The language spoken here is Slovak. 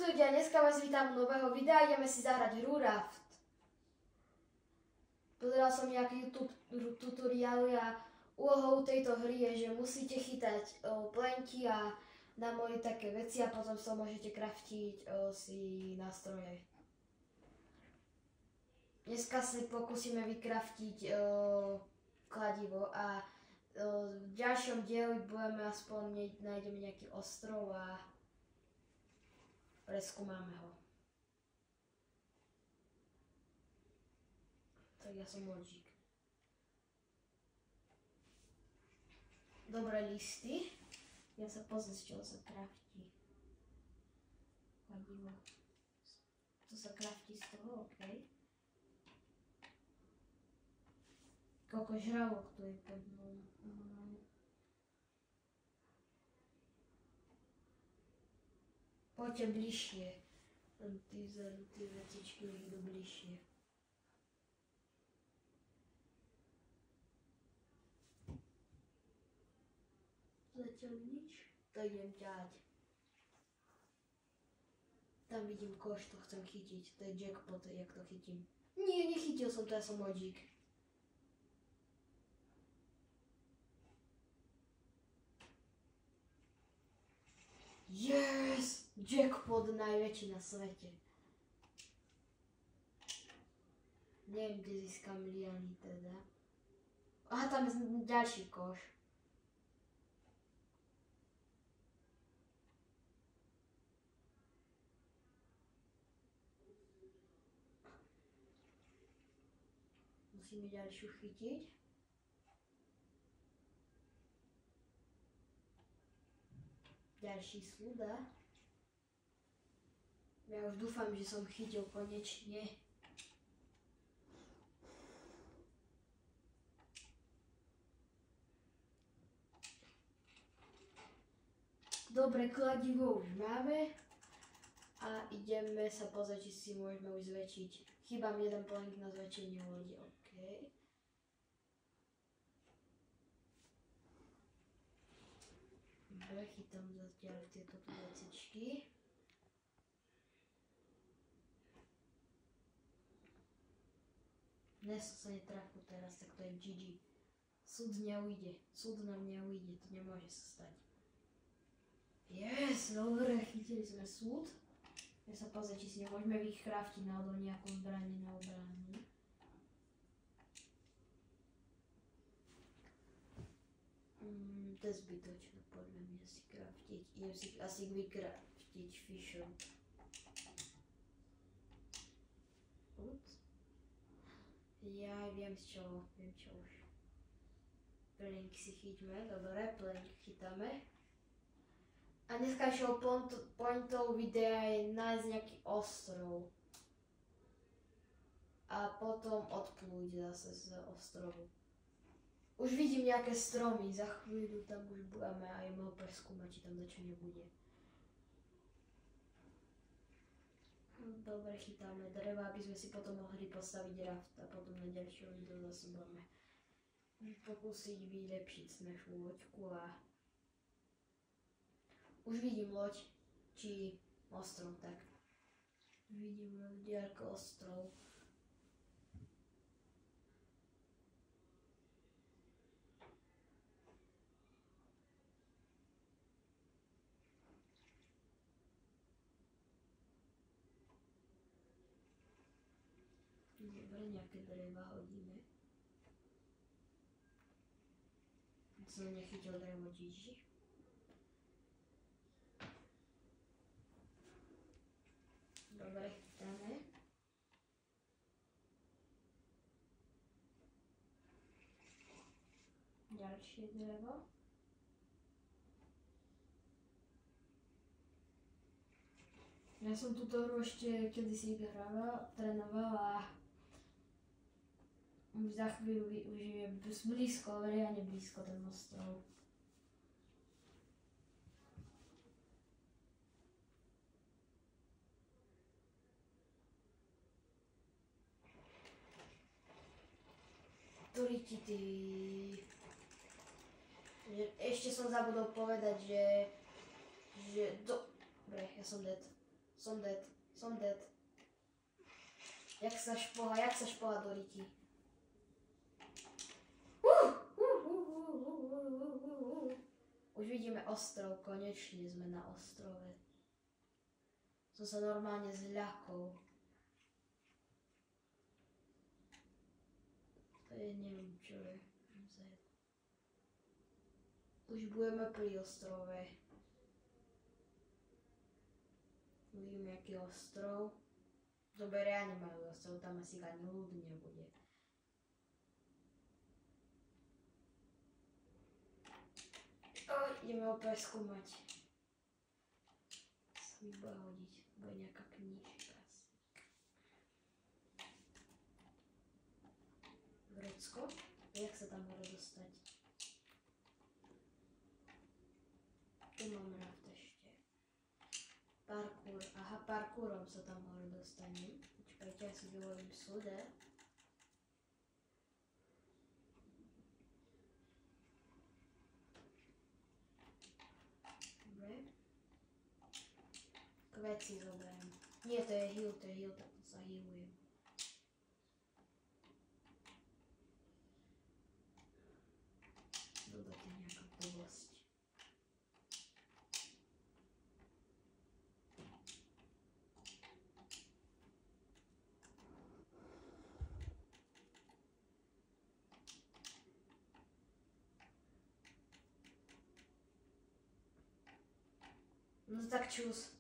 ľudia, dneska vás vítam u nového videa, ideme si zahrať hru Raft. Pozeral som nejaký YouTube tutoriály a úlohou tejto hry je, že musíte chytať plenky a namoliť také veci a potom sa môžete craftiť si nástroje. Dneska si pokúsime vykraftiť kladivo a v ďalšom dieli budeme aspoň nájdeme nejaký ostrov a preskúmame ho. Tak ja som modžík. Dobré listy. Ja sa pozriem, z čoho sa kraftí. Kladivo. To sa kraftí z toho, okej. Koľko žralok tu je pod mnou. Poďte bližšie. Tie vecičky už idú bližšie. Zatiaľ nič. To idem ťať. Tam vidím koš, to chcem chytiť. To je jackpot, jak to chytím. Nie, nechytil som to, ja som modžík. Yes! Jackpot najväčší na svete. Neviem, kde získam liany teda. Aha, tam je ďalší koš. Musíme ďalšiu chytiť. Ďalší sluda. Ja už dúfam, že som chytil konečne. Dobre, kladivo už máme. A ideme sa pozrieť, či si môžeme už zväčšiť. Chýba mi jeden plank na zväčšenie lode, okej. Dobre, chytám zatiaľ tieto vecičky. Dnes sa netrafu teraz, tak to je GG. Súd neujde, súd nám neujde, to nemôže sa stať. Yes, dobre, chytili sme súd. Ja sa pozrieť, či si nemôžeme vykraftiť náhodou nejakú zbraň na obranu. To je zbytočné podľa mňa si kraftiť. Idem si asi vykraftiť fisher. Ups. Ja viem čo už. Plank si chyťme, dobre, plank chytáme. A dneskajšou pointou videa je nájsť nejaký ostrov. A potom odplúť zase z ostrovu. Už vidím nejaké stromy, za chvíľu tam už budeme aj mohol preskúmať, či tam dačo nebude. Dobre, chytáme dreva, aby sme si potom mohli postaviť raft a potom na ďalšie video zase budeme pokúsiť vylepšiť našu loďku a už vidím loď, či ostrov, tak. Vidím diaľko ostrov. Dobre, nejaké dreva hodíme. Som nechytil drevo GG. Dobre, chytáme. Ďalšie drevo. Ja som túto hru ešte kedysi trénoval a už za chvíľu už je blízko, reálne blízko ten ostrov. Ešte som zabudol povedať, že dobre, ja som dead. Som dead. Jak sa špoha do riti. Už vidíme ostrov, konečne sme na ostrove. Som sa normálne zľakol. To je, neviem čo je. Už budeme pri ostrove. Uvidíme, aký ostrov. Dobre, reálne majú ostrov, tam asi ani ľud nebude. Ideme ho preskúmať. Sa mi bude hodiť, bude nejaká knižka. Vrecko? Jak sa tam hore dostať? Tu mám raft ešte. Parkour. Aha, parkourom sa tam hore dostanem. Počkajte, ja si vyvolím sude. Dobre. Kveci zoberiem. Nie, to je heal, tak to sa healujem. Dobre, to je nejaká blbosť. No tak čus.